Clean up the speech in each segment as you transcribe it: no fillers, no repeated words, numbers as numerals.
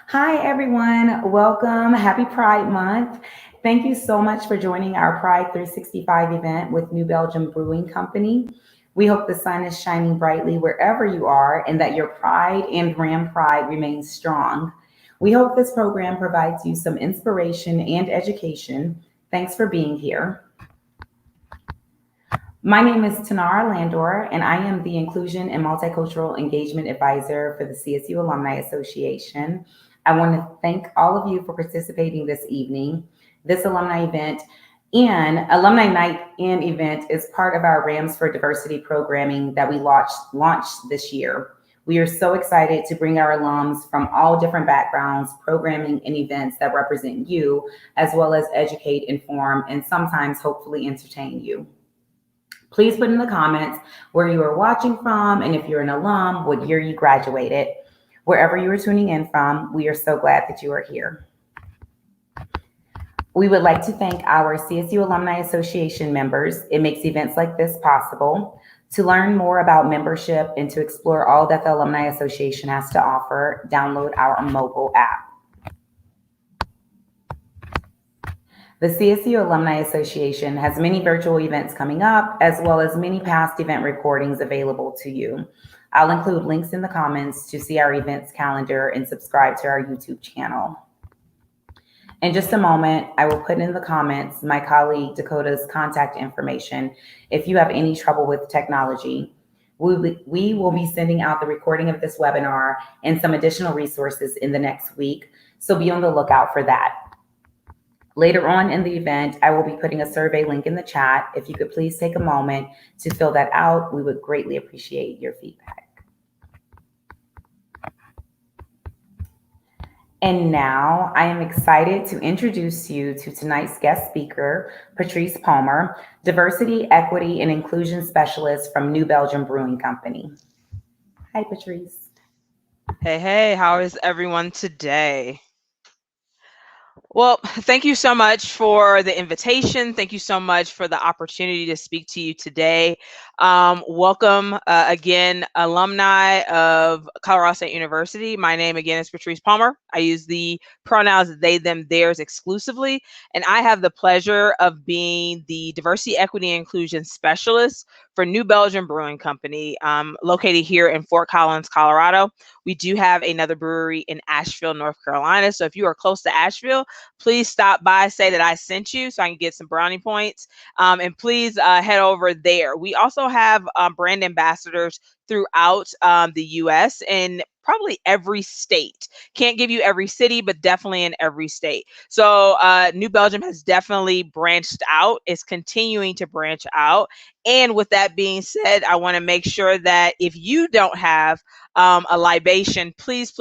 Hi, everyone. Welcome. Happy Pride Month. Thank you so much for joining our Pride 365 event with New Belgium Brewing Company. We hope the sun is shining brightly wherever you are and that your pride and brand pride remains strong. We hope this program provides you some inspiration and education. Thanks for being here. My name is Tanara Landor, and I am the Inclusion and Multicultural Engagement Advisor for the CSU Alumni Association. I want to thank all of you for participating this evening. This alumni event and Alumni Night and event is part of our Rams for Diversity programming that we launched this year. We are so excited to bring our alums from all different backgrounds, programming, and events that represent you, as well as educate, inform, and sometimes hopefully entertain you. Please put in the comments where you are watching from and if you're an alum, what year you graduated. Wherever you are tuning in from, we are so glad that you are here. We would like to thank our CSU Alumni Association members. It makes events like this possible. To learn more about membership and to explore all that the Alumni Association has to offer, download our mobile app. The CSU Alumni Association has many virtual events coming up, as well as many past event recordings available to you. I'll include links in the comments to see our events calendar and subscribe to our YouTube channel. In just a moment, I will put in the comments my colleague Dakota's contact information if you have any trouble with technology. We will be sending out the recording of this webinar and some additional resources in the next week, so be on the lookout for that. Later on in the event, I will be putting a survey link in the chat. If you could please take a moment to fill that out, we would greatly appreciate your feedback. And now I am excited to introduce you to tonight's guest speaker, Patrice Palmer, Diversity, Equity, and Inclusion Specialist from New Belgium Brewing Company. Hi, Patrice. Hey, how is everyone today? Well, thank you so much for the invitation. Thank you so much for the opportunity to speak to you today. Welcome again, alumni of Colorado State University. My name again is Patrice Palmer. I use the pronouns they, them, theirs exclusively, and I have the pleasure of being the Diversity, Equity, and Inclusion Specialist for New Belgium Brewing Company, located here in Fort Collins, Colorado. We do have another brewery in Asheville, North Carolina. So if you are close to Asheville, please stop by, say that I sent you so I can get some brownie points. And please head over there. We also have brand ambassadors throughout the US and probably every state. Can't give you every city, but definitely in every state. So New Belgium has definitely branched out, is continuing to branch out. And with that being said, I want to make sure that if you don't have a libation, please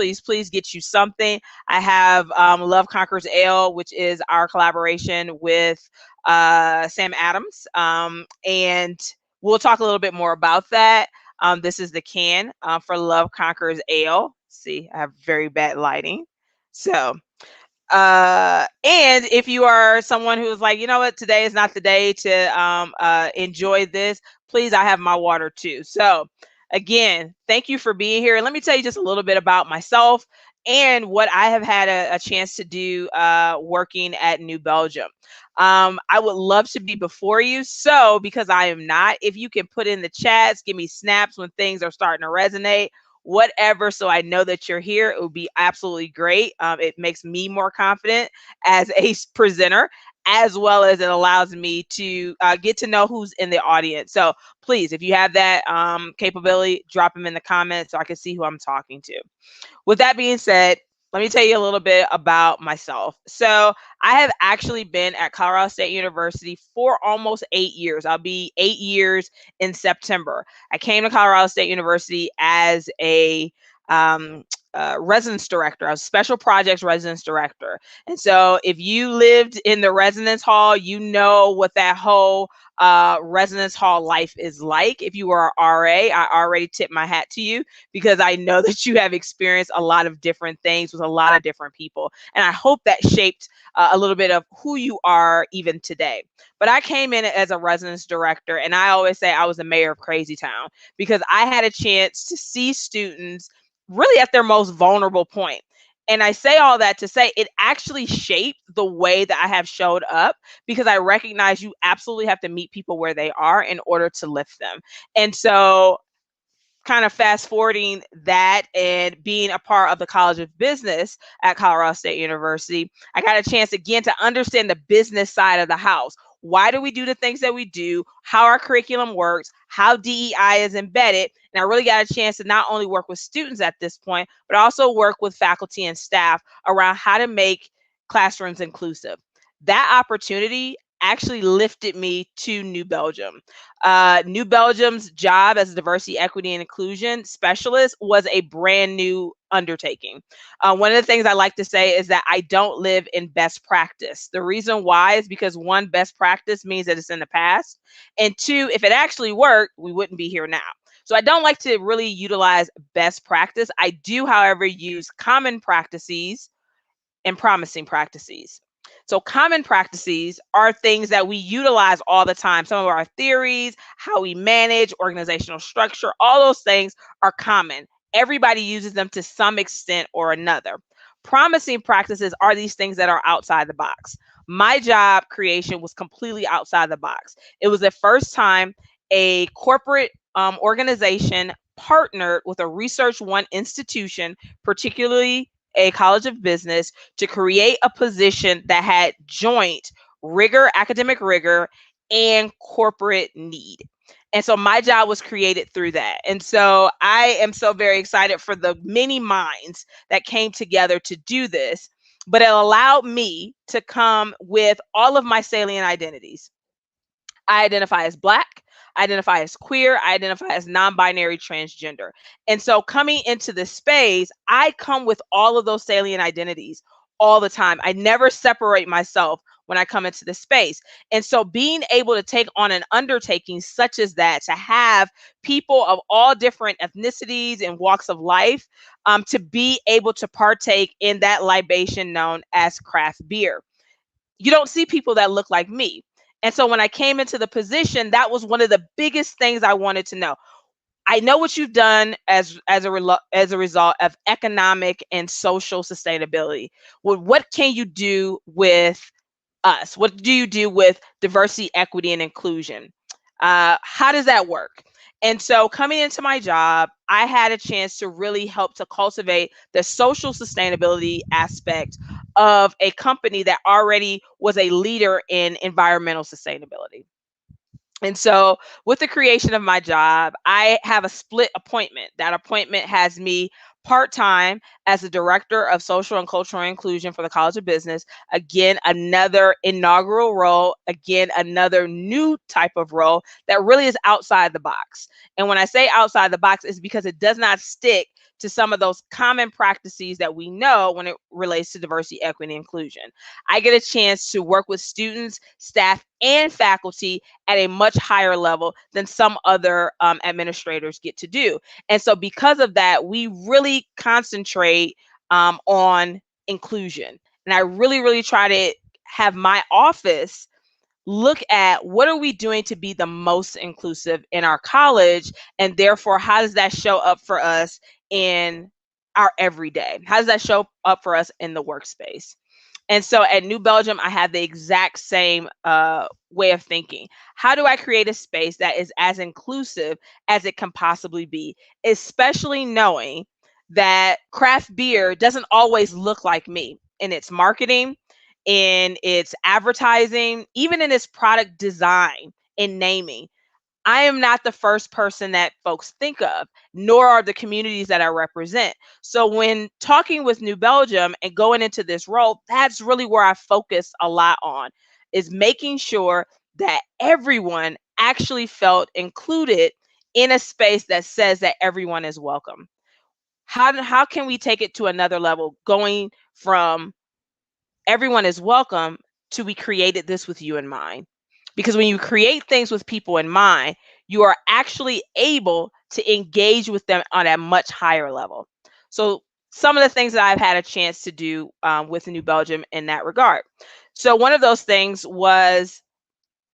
get you something. I have Love Conquers Ale, which is our collaboration with Sam Adams. And we'll talk a little bit more about that. This is the can for Love Conquers Ale. See, I have very bad lighting. So, and if you are someone who's like, you know what, today is not the day to enjoy this, please, I have my water too. So, again, thank you for being here. And let me tell you just a little bit about myself and what I have had a chance to do working at New Belgium. I would love to be before you. So, because I am not, if you can put in the chats, give me snaps when things are starting to resonate, whatever, so I know that you're here, it would be absolutely great. It makes me more confident as a presenter, as well as it allows me to get to know who's in the audience. So please, if you have that capability, drop them in the comments so I can see who I'm talking to. With that being said, let me tell you a little bit about myself. So I have actually been at Colorado State University for almost 8 years. I'll be 8 years in September. I came to Colorado State University as a residence director, a special projects residence director. And so if you lived in the residence hall, you know what that whole residence hall life is like. If you are an RA, I already tip my hat to you because I know that you have experienced a lot of different things with a lot of different people. And I hope that shaped a little bit of who you are even today. But I came in as a residence director, and I always say I was the mayor of Crazy Town because I had a chance to see students really at their most vulnerable point. And I say all that to say it actually shaped the way that I have showed up, because I recognize you absolutely have to meet people where they are in order to lift them. And so, kind of fast forwarding that and being a part of the College of Business at Colorado State University, I got a chance again to understand the business side of the house. Why do we do the things that we do? How our curriculum works? How DEI is embedded? And I really got a chance to not only work with students at this point, but also work with faculty and staff around how to make classrooms inclusive. That opportunity actually lifted me to New Belgium. New Belgium's job as a diversity, equity, and inclusion specialist was a brand new undertaking. One of the things I like to say is that I don't live in best practice. The reason why is because one, best practice means that it's in the past. And two, if it actually worked, we wouldn't be here now. So I don't like to really utilize best practice. I do, however, use common practices and promising practices. So common practices are things that we utilize all the time. Some of our theories, how we manage, organizational structure, all those things are common. Everybody uses them to some extent or another. Promising practices are these things that are outside the box. My job creation was completely outside the box. It was the first time a corporate organization partnered with a Research One institution, particularly a College of Business, to create a position that had joint rigor, academic rigor, and corporate need. And so my job was created through that. And so I am so very excited for the many minds that came together to do this, but it allowed me to come with all of my salient identities. I identify as Black, I identify as queer, I identify as non binary transgender. And so coming into this space, I come with all of those salient identities all the time. I never separate myself when I come into the space. And so being able to take on an undertaking such as that, to have people of all different ethnicities and walks of life to be able to partake in that libation known as craft beer. You don't see people that look like me. And so when I came into the position, that was one of the biggest things I wanted to know. I know what you've done as a result of economic and social sustainability. Well, what can you do with us? What do you do with diversity, equity, and inclusion? How does that work? And so coming into my job, I had a chance to really help to cultivate the social sustainability aspect of a company that already was a leader in environmental sustainability. And so, with the creation of my job, I have a split appointment. That appointment has me part time as the director of social and cultural inclusion for the College of Business. Again, another inaugural role, again, another new type of role that really is outside the box. And when I say outside the box, it's because it does not stick to some of those common practices that we know when it relates to diversity, equity, and inclusion. I get a chance to work with students, staff, and faculty at a much higher level than some other administrators get to do. And so, because of that, we really concentrate on inclusion. And I really, really try to have my office look at what are we doing to be the most inclusive in our college, and therefore how does that show up for us in our everyday? How does that show up for us in the workspace? And so at New Belgium, I have the exact same way of thinking. How do I create a space that is as inclusive as it can possibly be, especially knowing that craft beer doesn't always look like me in its marketing, in its advertising, even in its product design and naming? I am not the first person that folks think of, nor are the communities that I represent. So when talking with New Belgium and going into this role, that's really where I focus a lot on, is making sure that everyone actually felt included in a space that says that everyone is welcome. How can we take it to another level, going from everyone is welcome to we created this with you in mind? Because when you create things with people in mind, you are actually able to engage with them on a much higher level. So some of the things that I've had a chance to do with New Belgium in that regard. So one of those things was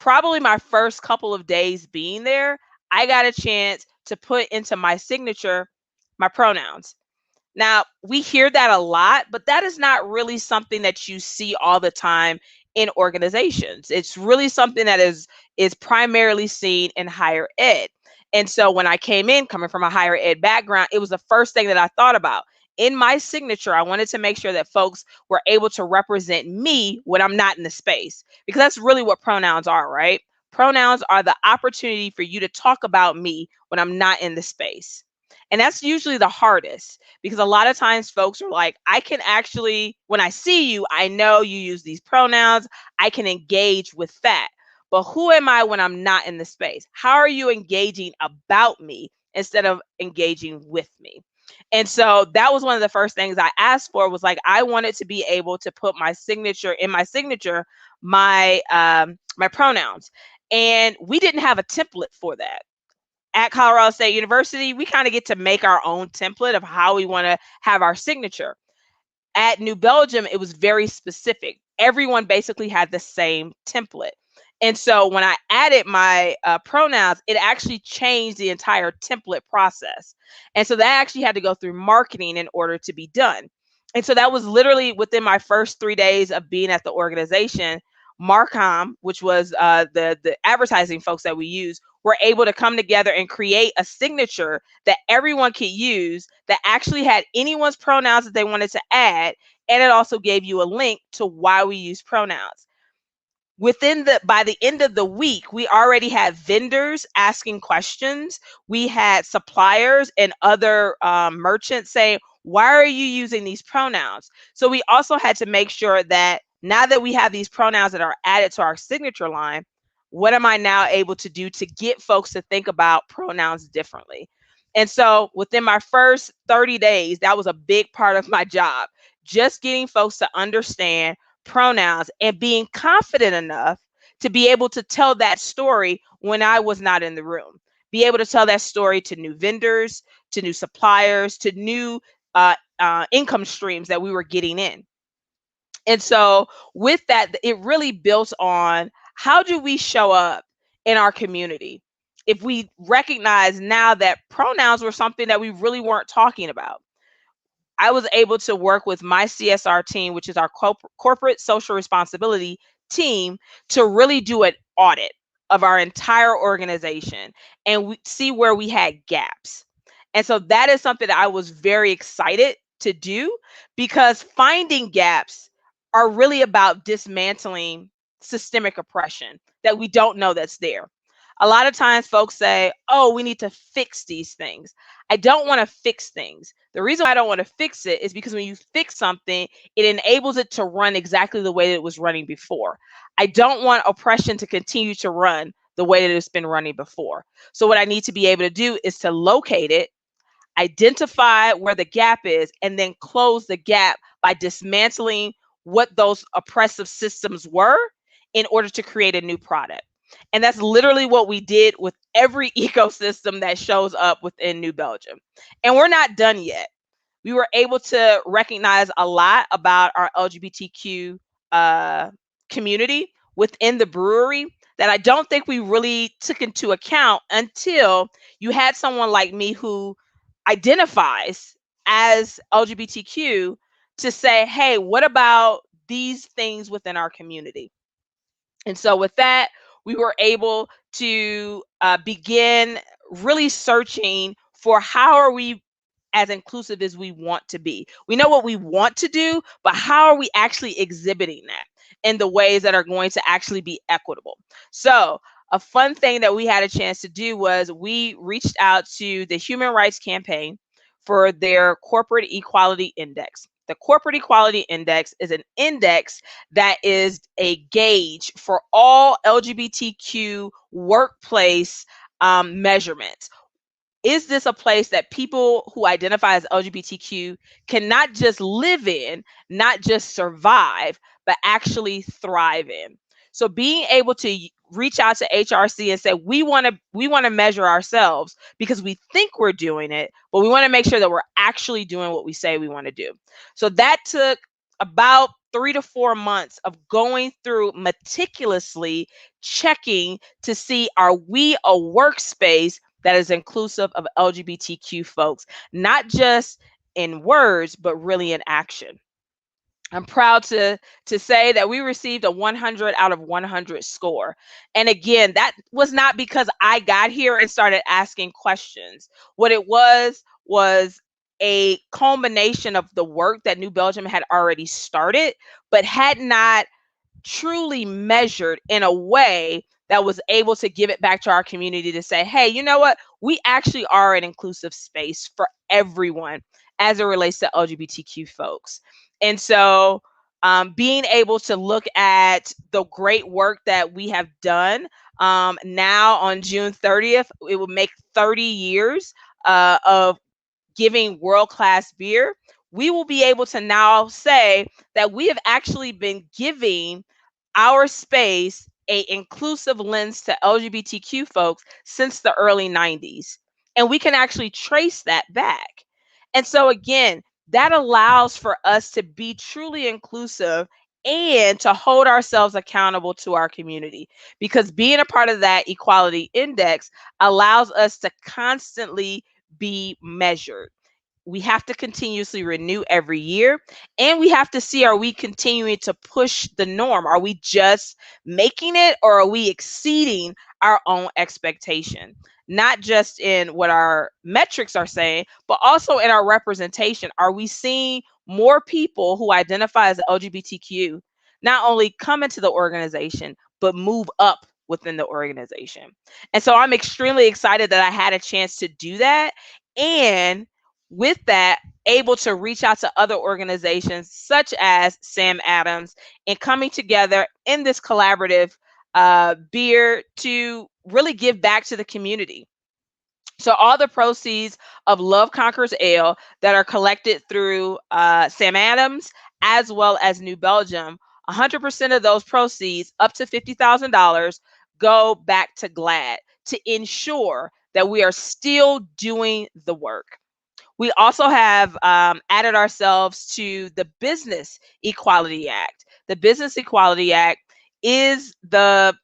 probably my first couple of days being there. I got a chance to put into my signature my pronouns. Now, we hear that a lot, but that is not really something that you see all the time in organizations. It's really something that is primarily seen in higher ed. And so when I came in coming from a higher ed background, it was the first thing that I thought about. In my signature, I wanted to make sure that folks were able to represent me when I'm not in the space, because that's really what pronouns are, right? Pronouns are the opportunity for you to talk about me when I'm not in the space. And that's usually the hardest, because a lot of times folks are like, I can actually, when I see you, I know you use these pronouns, I can engage with that. But who am I when I'm not in the space? How are you engaging about me instead of engaging with me? And so that was one of the first things I asked for, was like, I wanted to be able to put my signature in my signature, my pronouns. And we didn't have a template for that. At Colorado State University, we kind of get to make our own template of how we want to have our signature. At New Belgium, it was very specific. Everyone basically had the same template. And so when I added my pronouns, it actually changed the entire template process. And so that actually had to go through marketing in order to be done. And so that was literally within my first 3 days of being at the organization. Marcom, which was the advertising folks that we use, were able to come together and create a signature that everyone could use, that actually had anyone's pronouns that they wanted to add, and it also gave you a link to why we use pronouns. By the end of the week, we already had vendors asking questions. We had suppliers and other merchants saying, why are you using these pronouns? So we also had to make sure that now that we have these pronouns that are added to our signature line, what am I now able to do to get folks to think about pronouns differently? And so within my first 30 days, that was a big part of my job, just getting folks to understand pronouns and being confident enough to be able to tell that story when I was not in the room. Be able to tell that story to new vendors, to new suppliers, to new income streams that we were getting in. And so, with that, it really built on, how do we show up in our community if we recognize now that pronouns were something that we really weren't talking about. I was able to work with my CSR team, which is our corporate social responsibility team, to really do an audit of our entire organization and see where we had gaps. And so that is something that I was very excited to do, because finding gaps are really about dismantling systemic oppression that we don't know that's there. A lot of times folks say, oh, we need to fix these things. I don't want to fix things. The reason why I don't want to fix it is because when you fix something, it enables it to run exactly the way that it was running before. I don't want oppression to continue to run the way that it's been running before. So what I need to be able to do is to locate it, identify where the gap is, and then close the gap by dismantling what those oppressive systems were in order to create a new product. And that's literally what we did with every ecosystem that shows up within New Belgium. And we're not done yet. We were able to recognize a lot about our LGBTQ community within the brewery that I don't think we really took into account until you had someone like me who identifies as LGBTQ to say, hey, what about these things within our community? And so with that, we were able to begin really searching for, how are we as inclusive as we want to be? We know what we want to do, but how are we actually exhibiting that in the ways that are going to actually be equitable? So a fun thing that we had a chance to do was we reached out to the Human Rights Campaign for their Corporate Equality Index. The Corporate Equality Index is an index that is a gauge for all LGBTQ workplace measurements. Is this a place that people who identify as LGBTQ can not just live in, not just survive, but actually thrive in? So being able to reach out to HRC and say, we want to measure ourselves because we think we're doing it, but we want to make sure that we're actually doing what we say we want to do. So that took about 3 to 4 months of going through meticulously checking to see, are we a workspace that is inclusive of LGBTQ folks, not just in words, but really in action. I'm proud to say that we received a 100 out of 100 score. And again, that was not because I got here and started asking questions. What it was a culmination of the work that New Belgium had already started, but had not truly measured in a way that was able to give it back to our community to say, hey, you know what? We actually are an inclusive space for everyone as it relates to LGBTQ folks. And so being able to look at the great work that we have done now on June 30th, it will make 30 years of giving world-class beer. We will be able to now say that we have actually been giving our space a inclusive lens to LGBTQ folks since the early 90s. And we can actually trace that back. And so again, that allows for us to be truly inclusive and to hold ourselves accountable to our community, because being a part of that equality index allows us to constantly be measured. We have to continuously renew every year, and we have to see, are we continuing to push the norm? Are we just making it, or are we exceeding our own expectation? Not just in what our metrics are saying, but also in our representation. Are we seeing more people who identify as LGBTQ not only come into the organization, but move up within the organization? And so I'm extremely excited that I had a chance to do that. And with that, able to reach out to other organizations such as Sam Adams, and coming together in this collaborative beer to really give back to the community. So all the proceeds of Love Conquers Ale that are collected through Sam Adams as well as New Belgium, 100% of those proceeds, up to $50,000, go back to GLAD to ensure that we are still doing the work. We also have added ourselves to the Business Equality Act. The Business Equality Act is the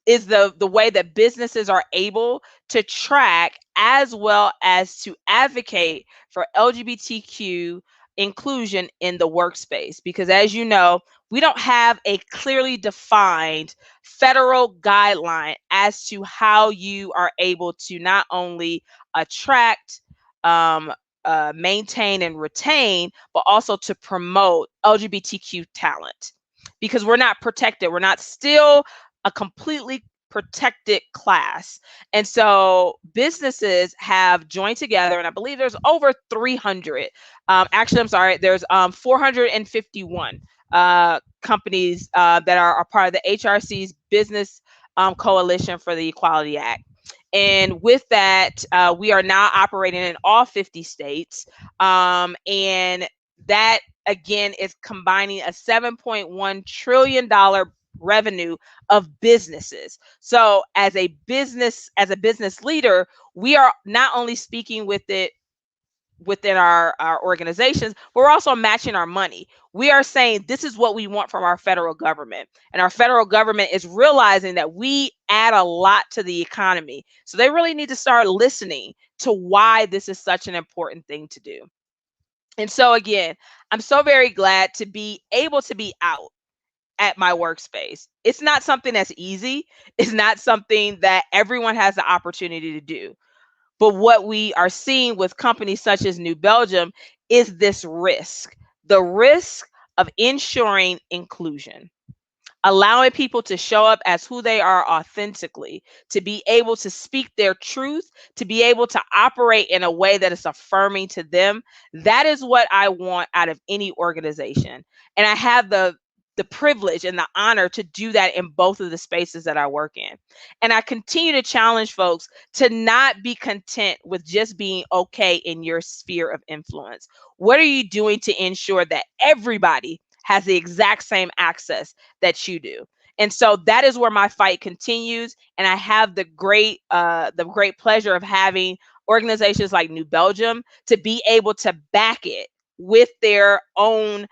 way that businesses are able to track as well as to advocate for LGBTQ inclusion in the workspace. Because as you know, we don't have a clearly defined federal guideline as to how you are able to not only attract, um, maintain, and retain, but also to promote LGBTQ talent. Because we're not protected, we're not still a completely protected class. And so businesses have joined together, and I believe there's over 300. Actually, I'm sorry, there's 451 companies that are part of the HRC's Business Coalition for the Equality Act. And with that, we are now operating in all 50 states. And that, again, is combining a $7.1 trillion revenue of businesses. So as a business leader, we are not only speaking with it within our organizations, but we're also matching our money. We are saying this is what we want from our federal government. And our federal government is realizing that we add a lot to the economy. So they really need to start listening to why this is such an important thing to do. And so again, I'm so very glad to be able to be out at my workspace. It's not something that's easy. It's not something that everyone has the opportunity to do. But what we are seeing with companies such as New Belgium is this risk, the risk of ensuring inclusion, allowing people to show up as who they are authentically, to be able to speak their truth, to be able to operate in a way that is affirming to them. That is what I want out of any organization. And I have the privilege and the honor to do that in both of the spaces that I work in. And I continue to challenge folks to not be content with just being okay in your sphere of influence. What are you doing to ensure that everybody has the exact same access that you do? And so that is where my fight continues. And I have the great pleasure of having organizations like New Belgium to be able to back it with their own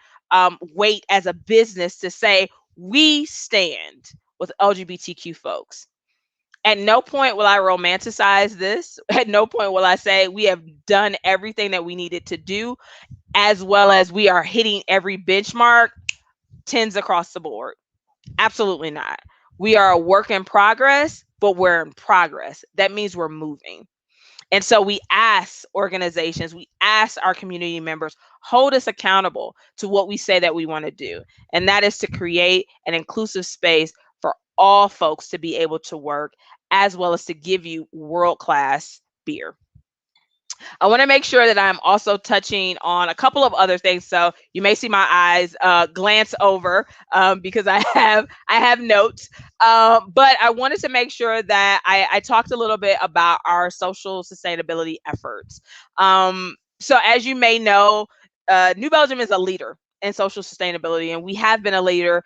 weight as a business to say, we stand with LGBTQ folks. At no point will I romanticize this. At no point will I say we have done everything that we needed to do, as well as we are hitting every benchmark, tens across the board. Absolutely not. We are a work in progress, but we're in progress. That means we're moving. And so we ask organizations, we ask our community members, hold us accountable to what we say that we want to do. And that is to create an inclusive space for all folks to be able to work, as well as to give you world class beer. I want to make sure that I'm also touching on a couple of other things. So you may see my eyes glance over because I have notes. But I wanted to make sure that I talked a little bit about our social sustainability efforts. So as you may know, New Belgium is a leader in social sustainability, and we have been a leader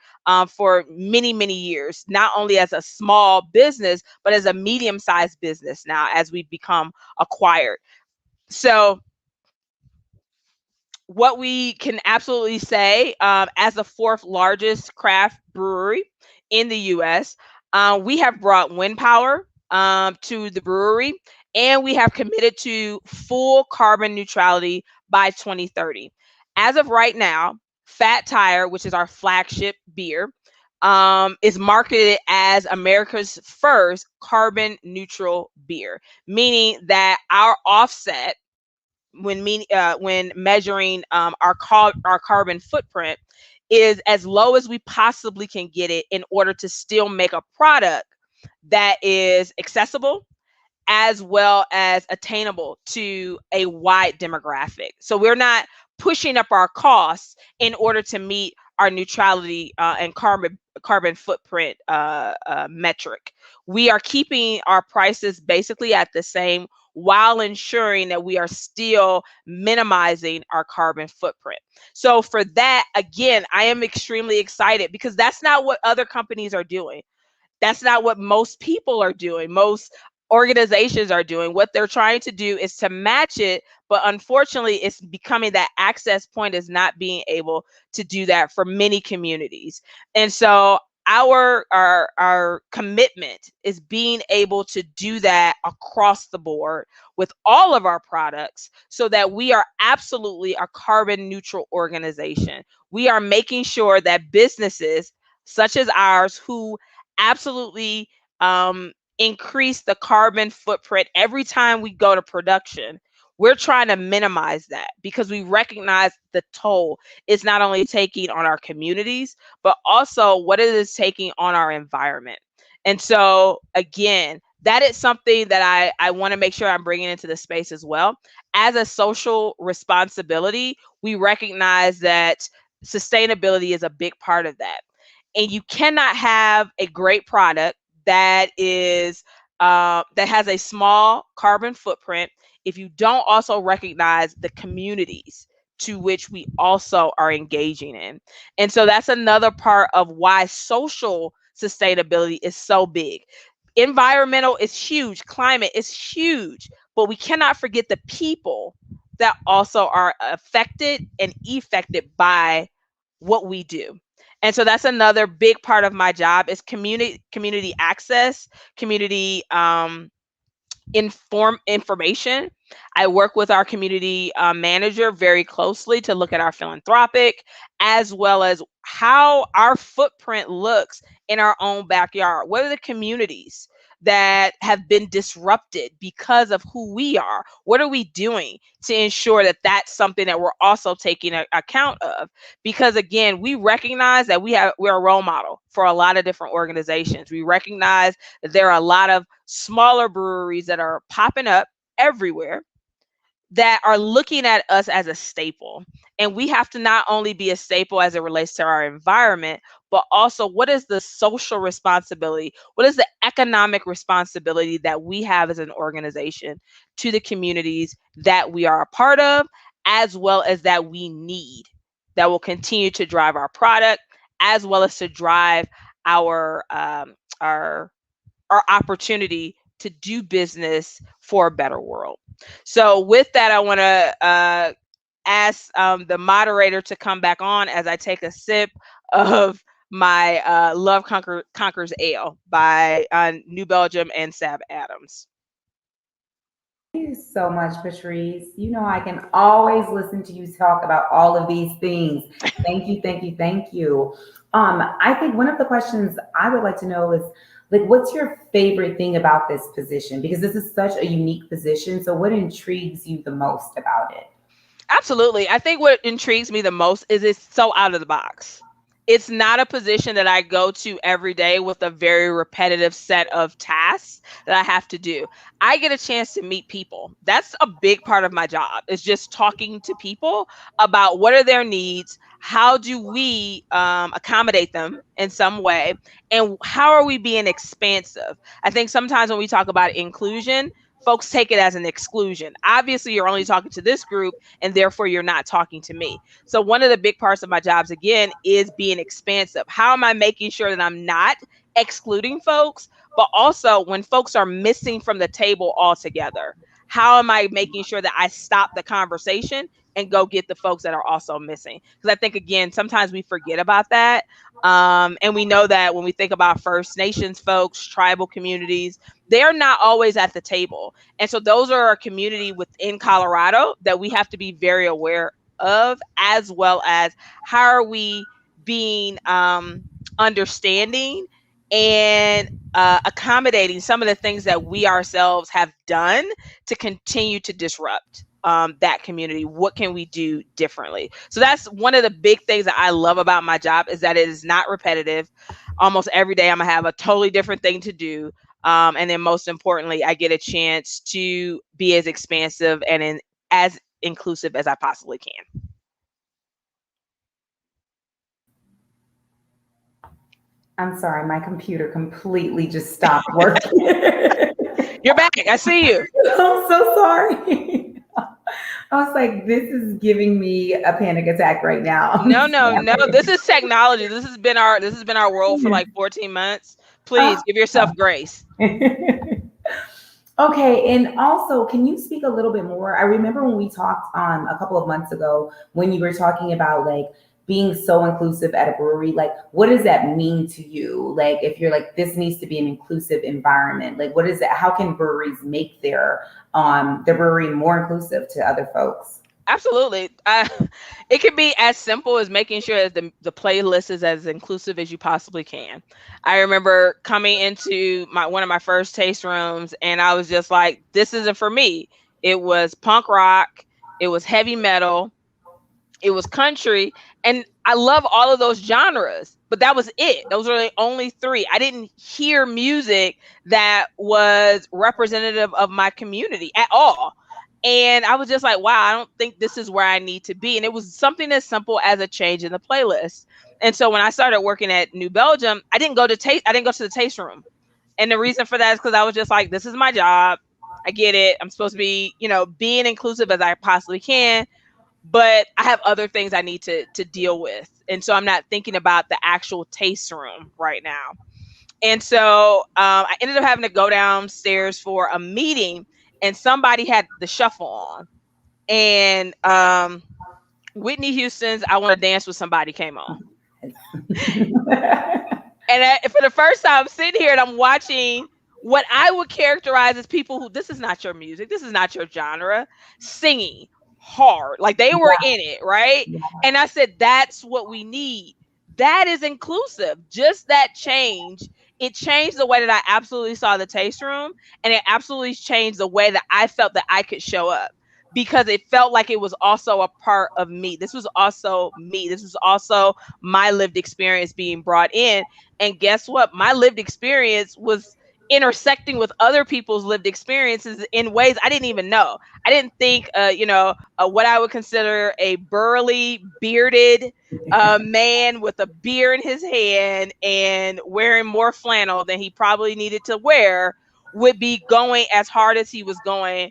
for many, many years, not only as a small business, but as a medium-sized business now as we become acquired. So what we can absolutely say, as the fourth largest craft brewery in the US, we have brought wind power to the brewery, and we have committed to full carbon neutrality by 2030. As of right now, Fat Tire, which is our flagship beer, is marketed as America's first carbon neutral beer, meaning that our offset when measuring our carbon footprint is as low as we possibly can get it in order to still make a product that is accessible as well as attainable to a wide demographic. So we're not pushing up our costs in order to meet our neutrality and carbon footprint metric. We are keeping our prices basically at the same while ensuring that we are still minimizing our carbon footprint. So for that, again, I am extremely excited because that's not what other companies are doing. That's not what most people are doing. Most organizations are doing. What they're trying to do is to match it, but unfortunately, it's becoming that access point is not being able to do that for many communities. And so our commitment is being able to do that across the board with all of our products so that we are absolutely a carbon neutral organization. We are making sure that businesses such as ours who absolutely increase the carbon footprint every time we go to production. We're trying to minimize that because we recognize the toll it's not only taking on our communities, but also what it is taking on our environment. And so, again, that is something that I want to make sure I'm bringing into the space as well. As a social responsibility, we recognize that sustainability is a big part of that, and you cannot have a great product that has a small carbon footprint if you don't also recognize the communities to which we also are engaging in. And so that's another part of why social sustainability is so big. Environmental is huge, climate is huge, but we cannot forget the people that also are affected and affected by what we do. And so that's another big part of my job is community access, community information. I work with our community manager very closely to look at our philanthropic as well as how our footprint looks in our own backyard. What are the communities that have been disrupted because of who we are? What are we doing to ensure that that's something that we're also taking account of? Because again, we recognize that we're a role model for a lot of different organizations. We recognize that there are a lot of smaller breweries that are popping up everywhere that are looking at us as a staple. And we have to not only be a staple as it relates to our environment, but also what is the social responsibility? What is the economic responsibility that we have as an organization to the communities that we are a part of, as well as that we need, that will continue to drive our product, as well as to drive our our our opportunity to do business for a better world. So, with that, I want to ask the moderator to come back on as I take a sip of my Love Conquers Ale by New Belgium and Sab Adams. Thank you so much, Patrice. You know, I can always listen to you talk about all of these things. Thank you, thank you, thank you. I think one of the questions I would like to know is like, what's your favorite thing about this position? Because this is such a unique position. So, what intrigues you the most about it? Absolutely. I think what intrigues me the most is it's so out of the box. It's not a position that I go to every day with a very repetitive set of tasks that I have to do. I get a chance to meet people. That's a big part of my job. Is just talking to people about what are their needs, how do we accommodate them in some way, and how are we being expansive. I think sometimes when we talk about inclusion, folks take it as an exclusion. Obviously, you're only talking to this group and therefore you're not talking to me. So one of the big parts of my jobs again is being expansive. How am I making sure that I'm not excluding folks, but also when folks are missing from the table altogether, how am I making sure that I stop the conversation and go get the folks that are also missing? Because I think again, sometimes we forget about that. And we know that when we think about First Nations folks, tribal communities, they're not always at the table. And so those are a community within Colorado that we have to be very aware of, as well as how are we being understanding and accommodating some of the things that we ourselves have done to continue to disrupt that community. What can we do differently? So that's one of the big things that I love about my job is that it is not repetitive. Almost every day I'm gonna have a totally different thing to do. And then most importantly, I get a chance to be as expansive and as inclusive as I possibly can. I'm sorry, my computer completely just stopped working. You're back. I see you. I'm so sorry. I was like, this is giving me a panic attack right now. No, no, no. This is technology. This has been our world for like 14 months. Please give yourself grace. Okay, and also, can you speak a little bit more? I remember when we talked a couple of months ago when you were talking about like being so inclusive at a brewery. Like, what does that mean to you? Like, if you're like, this needs to be an inclusive environment. Like, what is that? How can breweries make their brewery more inclusive to other folks? Absolutely. It can be as simple as making sure that the playlist is as inclusive as you possibly can. I remember coming into one of my first taste rooms and I was just like, this isn't for me. It was punk rock, it was heavy metal, it was country, and I love all of those genres, but that was it. Those were the only three. I didn't hear music that was representative of my community at all. And I was just like, wow, I don't think this is where I need to be. And it was something as simple as a change in the playlist. And so when I started working at New Belgium, I didn't go to the taste room. And the reason for that is because I was just like, this is my job. I get it. I'm supposed to be, being inclusive as I possibly can, but I have other things I need to deal with. And so I'm not thinking about the actual taste room right now. And so I ended up having to go downstairs for a meeting, and somebody had the shuffle on. And Whitney Houston's I Want to Dance with Somebody came on. And for the first time, I'm sitting here and I'm watching what I would characterize as people who, this is not your music, this is not your genre, singing hard. Like they were in it, right? Yeah. And I said, that's what we need. That is inclusive. Just that change. It changed the way that I absolutely saw the taste room. And it absolutely changed the way that I felt that I could show up, because it felt like it was also a part of me. This was also me. This was also my lived experience being brought in. And guess what? My lived experience was intersecting with other people's lived experiences in ways I didn't even know. I didn't think, what I would consider a burly, bearded man with a beer in his hand and wearing more flannel than he probably needed to wear would be going as hard as he was going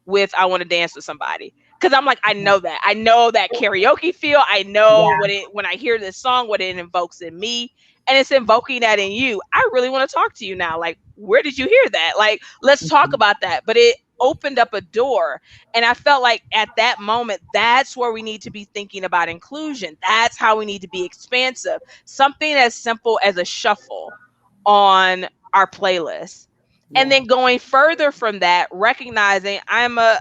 with I Want to Dance with Somebody. Because I'm like, I know that. I know that karaoke feel. I know when I hear this song, what it invokes in me. And it's invoking that in you. I really want to talk to you now. Like, where did you hear that? Like, let's talk about that. But opened up a door. And I felt like at that moment, that's where we need to be thinking about inclusion. That's how we need to be expansive. Something as simple as a shuffle on our playlist. And Yeah. then going further from that, recognizing I'm a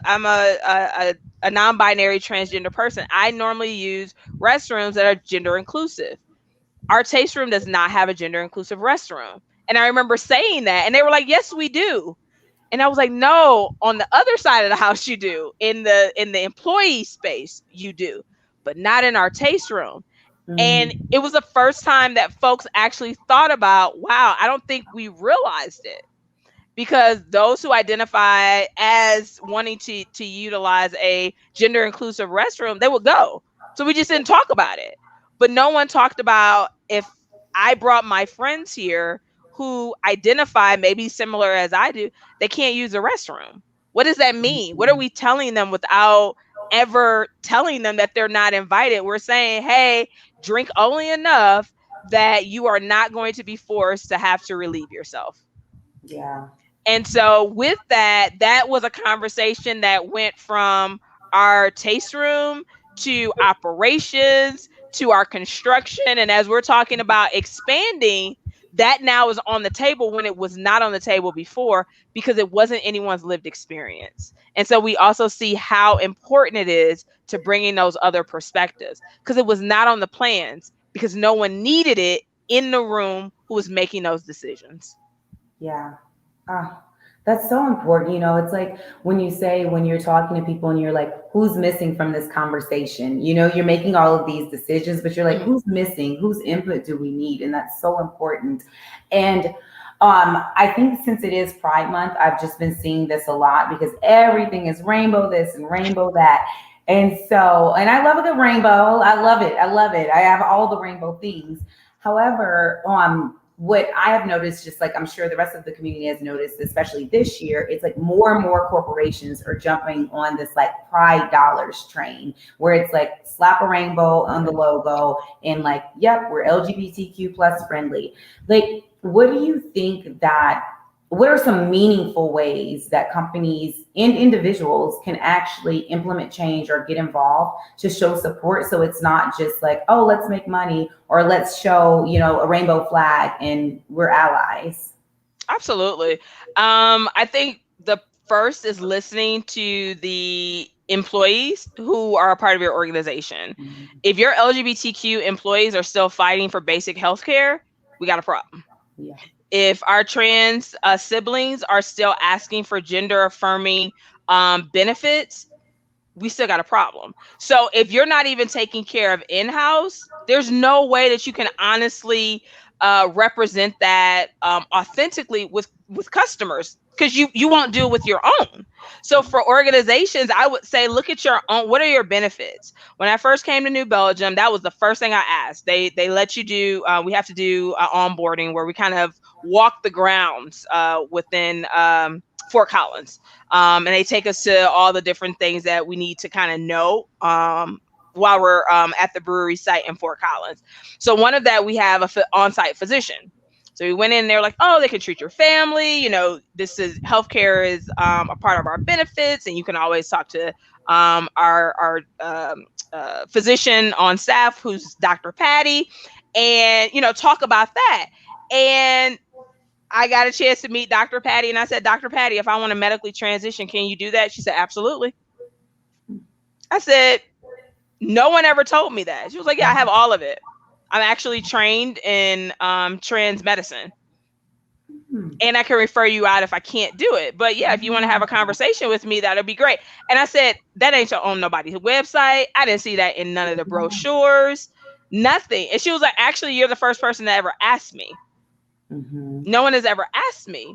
non-binary transgender person. I normally use restrooms that are gender inclusive. Our taste room does not have a gender inclusive restroom. And I remember saying that, and they were like, yes, we do. And I was like, no, on the other side of the house you do. In the employee space you do, but not in our taste room. And Mm, it was the first time that folks actually thought about, wow, I don't think we realized it, because those who identify as wanting to utilize a gender inclusive restroom, they would go. So we just didn't talk about it. But no one talked about, if I brought my friends here who identify maybe similar as I do, they can't use the restroom. What does that mean? What are mm, we telling them without ever telling them that they're not invited? We're saying, hey, drink only enough that you are not going to be forced to have to relieve yourself. yeah. And so with that, that was a conversation that went from our taste room to operations to our construction. And as we're talking about expanding, that now is on the table when it was not on the table before, because it wasn't anyone's lived experience. And so we also see how important it is to bring in those other perspectives, because it was not on the plans, because no one needed it in the room who was making those decisions. Yeah. Ah, that's so important. It's like when you say, when you're talking to people and you're like, who's missing from this conversation? You're making all of these decisions, but you're like, Mhm. who's missing? Whose input do we need? And that's so important. And I think since it is Pride Month, I've just been seeing this a lot because everything is rainbow this and rainbow that. And I love a good rainbow. I love it. I love it. I have all the rainbow things. However, what I have noticed, just like I'm sure the rest of the community has noticed, especially this year, it's like more and more corporations are jumping on this like Pride Dollars train, where it's like slap a rainbow on the logo and like, yep, we're LGBTQ plus friendly. Like, what do you think that? What are some meaningful ways that companies and individuals can actually implement change or get involved to show support, so it's not just like, oh, let's make money or let's show, a rainbow flag and we're allies? Absolutely. I think the first is listening to the employees who are a part of your organization. Mhm. If your LGBTQ employees are still fighting for basic health care, we got a problem. Yeah. If our trans siblings are still asking for gender affirming benefits, we still got a problem. So if you're not even taking care of in-house, there's no way that you can honestly represent that authentically with customers, because you won't do it with your own. So for organizations, I would say, look at your own. What are your benefits? When I first came to New Belgium, that was the first thing I asked. They let you do. We have to do onboarding where we kind of walk the grounds within Fort Collins, and they take us to all the different things that we need to kind of know while we're at the brewery site in Fort Collins. So one of that, we have a on-site physician. So we went in there like, oh, they can treat your family. This is healthcare is a part of our benefits, and you can always talk to our physician on staff, who's Dr. Patty, and talk about that. And I got a chance to meet Dr. Patty, and I said, Dr. Patty, if I want to medically transition, can you do that? She said, absolutely. I said, no one ever told me that. She was like, yeah, I have all of it. I'm actually trained in trans medicine, Hmm. and I can refer you out if I can't do it. But yeah, if you want to have a conversation with me, that'll be great. And I said, that ain't on nobody's website. I didn't see that in none of the brochures, nothing. And she was like, actually, you're the first person that ever asked me. Mhm. No one has ever asked me.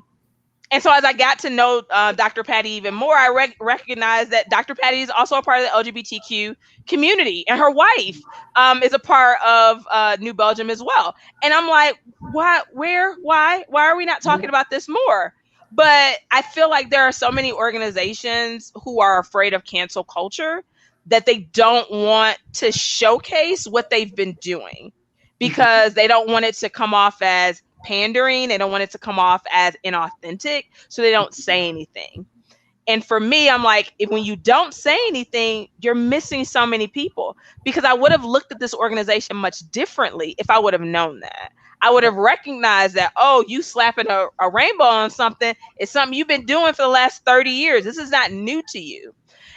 And so as I got to know Dr. Patty even more, I recognized that Dr. Patty is also a part of the LGBTQ community, and her wife is a part of New Belgium as well. And I'm like, why are we not talking about this more? But I feel like there are so many organizations who are afraid of cancel culture that they don't want to showcase what they've been doing, Mhm. because they don't want it to come off as pandering. They don't want it to come off as inauthentic. So they don't say anything. And for me, I'm like, when you don't say anything, you're missing so many people, because I would have looked at this organization much differently if I would have known that. I would have recognized that, oh, you slapping a rainbow on something is something you've been doing for the last 30 years. This is not new to you.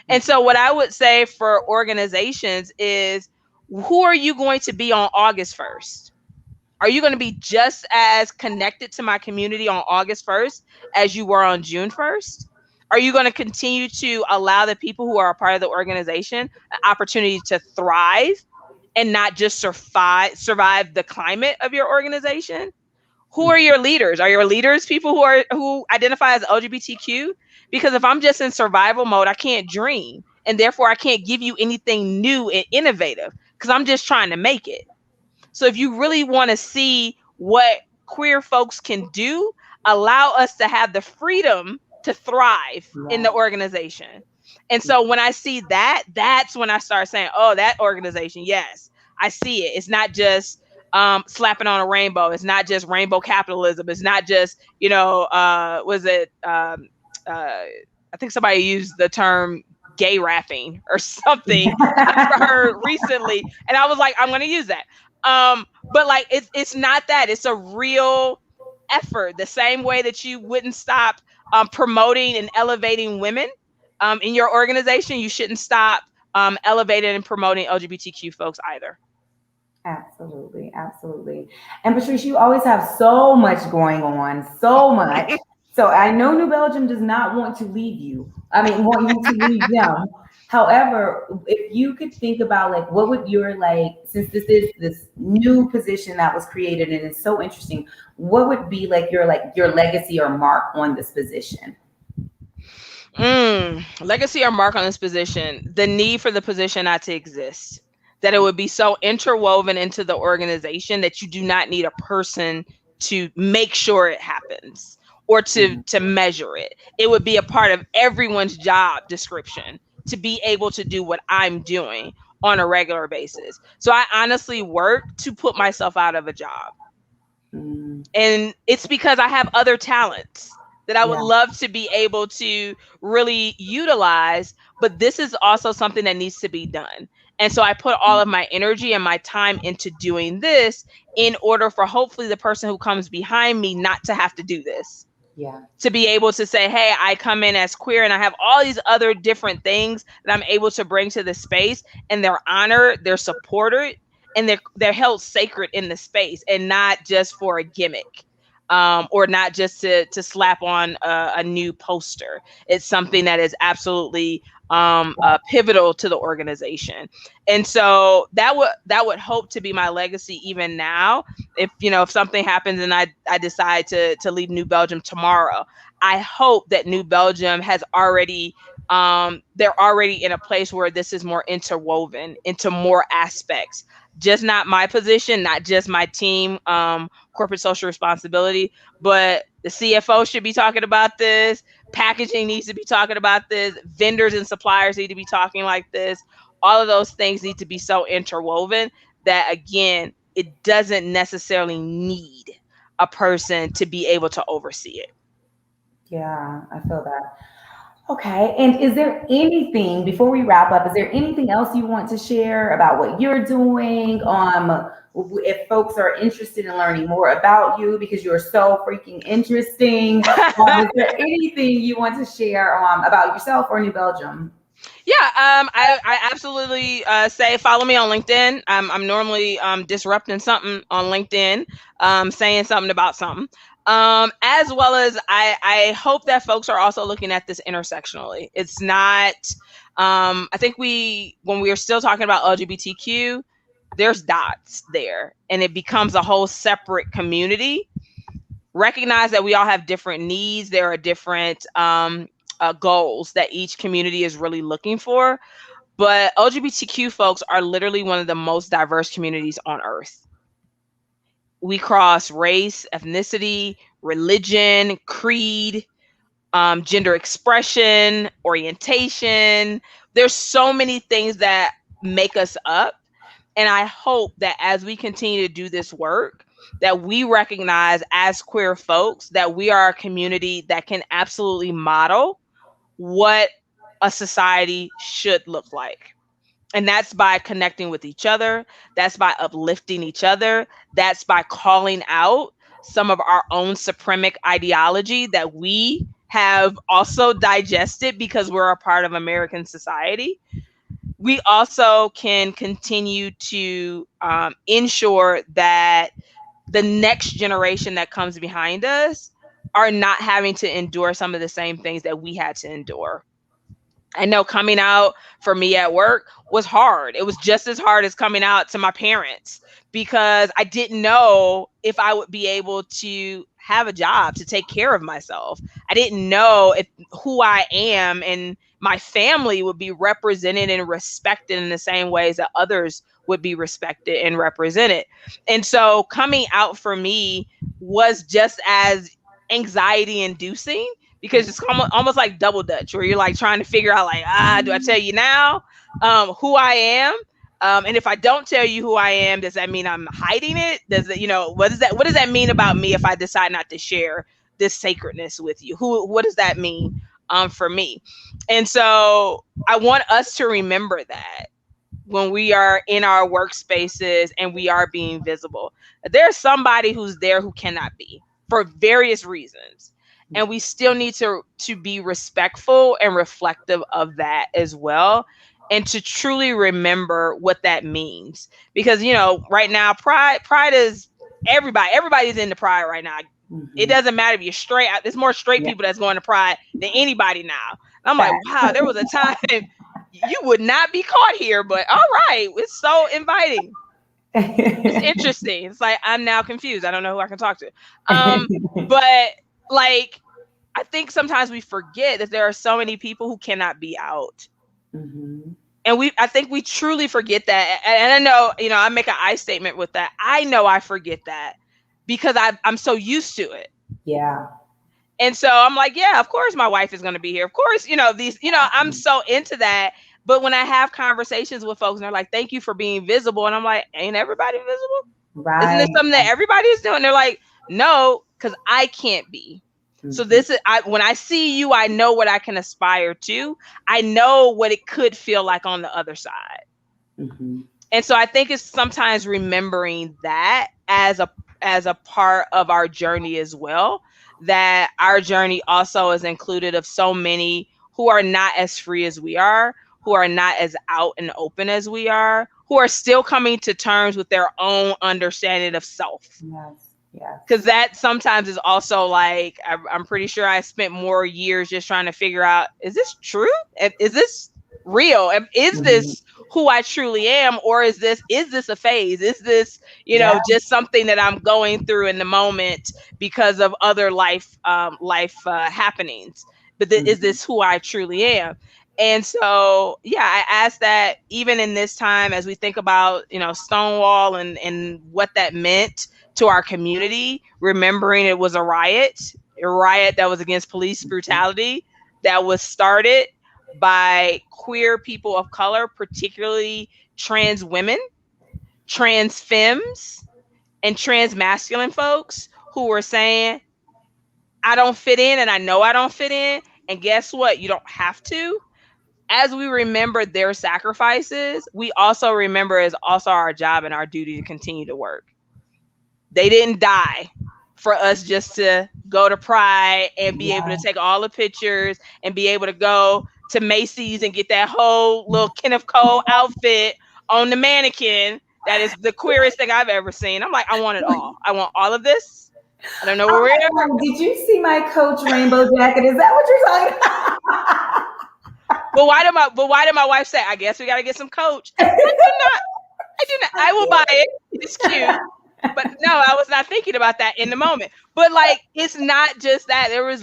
And so what I would say for organizations is, who are you going to be on August 1st? Are you going to be just as connected to my community on August 1st as you were on June 1st? Are you going to continue to allow the people who are a part of the organization an opportunity to thrive and not just survive the climate of your organization? Who are your leaders? Are your leaders people who identify as LGBTQ? Because if I'm just in survival mode, I can't dream, and therefore I can't give you anything new and innovative because I'm just trying to make it. So if you really want to see what queer folks can do, allow us to have the freedom to thrive in the organization. And so when I see that, that's when I start saying, oh, that organization, yes, I see it. It's not just slapping on a rainbow. It's not just rainbow capitalism. It's not just, I think somebody used the term gay rapping or something I've heard recently. And I was like, I'm going to use that. But like, it's not that. It's a real effort. The same way that you wouldn't stop promoting and elevating women in your organization, you shouldn't stop elevating and promoting LGBTQ folks either. Absolutely, absolutely. And Patrice, you always have so much going on, so much. So I know New Belgium does not want to leave you. I mean, want you to leave them. However, if you could think about like what would your since this is this new position that was created and it's so interesting, what would be your legacy or mark on this position? Legacy or mark on this position, the need for the position not to exist, that it would be so interwoven into the organization that you do not need a person to make sure it happens or to measure it. It would be a part of everyone's job description to be able to do what I'm doing on a regular basis. So I honestly work to put myself out of a job. And it's because I have other talents that I would love to be able to really utilize, but this is also something that needs to be done. And so I put all of my energy and my time into doing this in order for hopefully the person who comes behind me not to have to do this. To be able to say, hey, I come in as queer and I have all these other different things that I'm able to bring to the space, and they're honored, they're supported, and they're held sacred in the space, and not just for a gimmick. Or not just to slap on a new poster. It's something that is absolutely pivotal to the organization. And so that would hope to be my legacy even now. If something happens and I decide to leave New Belgium tomorrow, I hope that New Belgium has already they're already in a place where this is more interwoven into more aspects. Just not my position, not just my team, corporate social responsibility, but the CFO should be talking about this. Packaging needs to be talking about this. Vendors and suppliers need to be talking like this. All of those things need to be so interwoven that, again, it doesn't necessarily need a person to be able to oversee it. Yeah, I feel that. Okay. And is there anything, before we wrap up, is there anything else you want to share about what you're doing? If folks are interested in learning more about you because you're so freaking interesting, is there anything you want to share about yourself or New Belgium? Yeah, I absolutely say follow me on LinkedIn. I'm normally disrupting something on LinkedIn, saying something about something. As well as I hope that folks are also looking at this intersectionally. It's not, I think when we are still talking about LGBTQ, there's dots there and it becomes a whole separate community. Recognize that we all have different needs. There are different goals that each community is really looking for. But LGBTQ folks are literally one of the most diverse communities on earth. We cross race, ethnicity, religion, creed, gender expression, orientation. There's so many things that make us up. And I hope that as we continue to do this work, that we recognize as queer folks that we are a community that can absolutely model what a society should look like. And that's by connecting with each other. That's by uplifting each other. That's by calling out some of our own supremic ideology that we have also digested because we're a part of American society. We also can continue to ensure that the next generation that comes behind us are not having to endure some of the same things that we had to endure. I know coming out for me at work was hard. It was just as hard as coming out to my parents because I didn't know if I would be able to have a job to take care of myself. I didn't know if who I am and my family would be represented and respected in the same ways that others would be respected and represented. And so coming out for me was just as anxiety inducing because it's almost like double dutch where you're like trying to figure out like, do I tell you now who I am? And if I don't tell you who I am, does that mean I'm hiding it? Does it, what does that mean about me if I decide not to share this sacredness with you? What does that mean for me? And so I want us to remember that when we are in our workspaces and we are being visible, there's somebody who's there who cannot be for various reasons. And we still need to be respectful and reflective of that as well, and to truly remember what that means. Because right now, pride is everybody's into pride right now. It doesn't matter if you're straight. There's more straight people that's going to pride than anybody now. And I'm like, wow, there was a time you would not be caught here, but all right, it's so inviting. It's interesting. It's like I'm now confused. I don't know who I can talk to. But like, I think sometimes we forget that there are so many people who cannot be out. And I think we truly forget that. And I know, I make an I statement with that. I know I forget that because I'm so used to it. Yeah. And so I'm like, yeah, of course my wife is going to be here. Of course, I'm so into that. But when I have conversations with folks and they're like, thank you for being visible. And I'm like, ain't everybody visible? Right. Isn't this something that everybody is doing? They're like, no, because I can't be. So this is, when I see you, I know what I can aspire to. I know what it could feel like on the other side. And so I think it's sometimes remembering that as a part of our journey as well, that our journey also is included of so many who are not as free as we are, who are not as out and open as we are, who are still coming to terms with their own understanding of self. Yes. Because that sometimes is also like, I'm pretty sure I spent more years just trying to figure out, is this true? Is this real? Is this who I truly am? Or is this a phase? Is this, just something that I'm going through in the moment because of other life happenings? But is this who I truly am? And so, yeah, I ask that even in this time, as we think about, Stonewall and what that meant to our community, remembering it was a riot that was against police brutality, that was started by queer people of color, particularly trans women, trans femmes, and trans masculine folks who were saying, I don't fit in and I know I don't fit in. And guess what? You don't have to. As we remember their sacrifices, we also remember it's also our job and our duty to continue to work. They didn't die for us just to go to Pride and be able to take all the pictures and be able to go to Macy's and get that whole little Kenneth Cole outfit on the mannequin. That is the queerest thing I've ever seen. I'm like, I want it all. I want all of this. I don't know where we're at. Did you see my Coach rainbow jacket? Is that what you're talking about? But why did my wife say, I guess we got to get some Coach? I do not. I will buy it. It's cute. But no, I was not thinking about that in the moment. But like, it's not just that. There was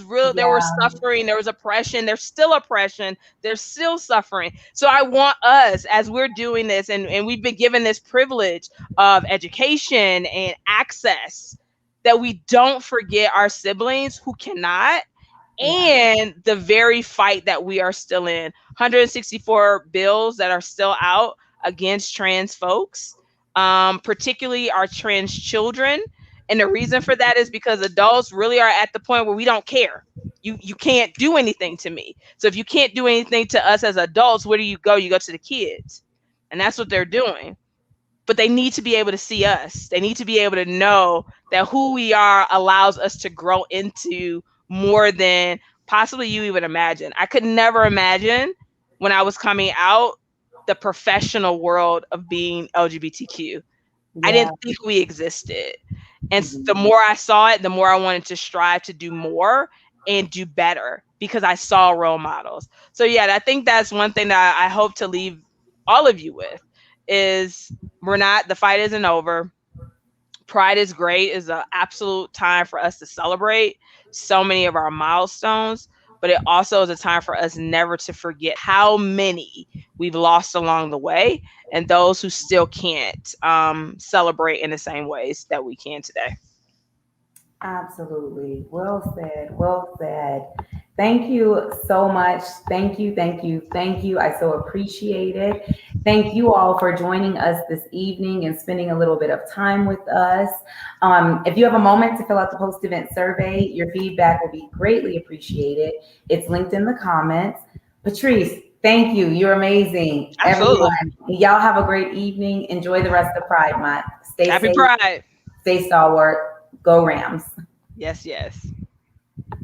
suffering, there was oppression, there's still oppression, there's still suffering. So I want us, as we're doing this, and we've been given this privilege of education and access, that we don't forget our siblings who cannot, and the very fight that we are still in. 164 bills that are still out against trans folks. Particularly our trans children And the reason for that is because adults really are at the point where we don't care. You can't do anything to me. So if you can't do anything to us as adults, where do you go? You go to the kids. And that's what they're doing. But they need to be able to see us. They need to be able to know that who we are allows us to grow into more than possibly you even imagine. I could never imagine when I was coming out the professional world of being LGBTQ. I Yeah. didn't think we existed. And the Mhm. more I saw it, the more I wanted to strive to do more and do better because I saw role models. So yeah, I think that's one thing that I hope to leave all of you with is the fight isn't over. Pride is great, is an absolute time for us to celebrate so many of our milestones, but it also is a time for us never to forget how many we've lost along the way and those who still can't celebrate in the same ways that we can today. Absolutely. Well said. Well said. Thank you so much. Thank you. Thank you. Thank you. I so appreciate it. Thank you all for joining us this evening and spending a little bit of time with us. If you have a moment to fill out the post event survey, your feedback will be greatly appreciated. It's linked in the comments. Patrice, thank you. You're amazing. Absolutely. Everyone, y'all have a great evening. Enjoy the rest of Pride Month. Stay Happy safe, Pride. stay stalwart. Go Rams. Yes, yes.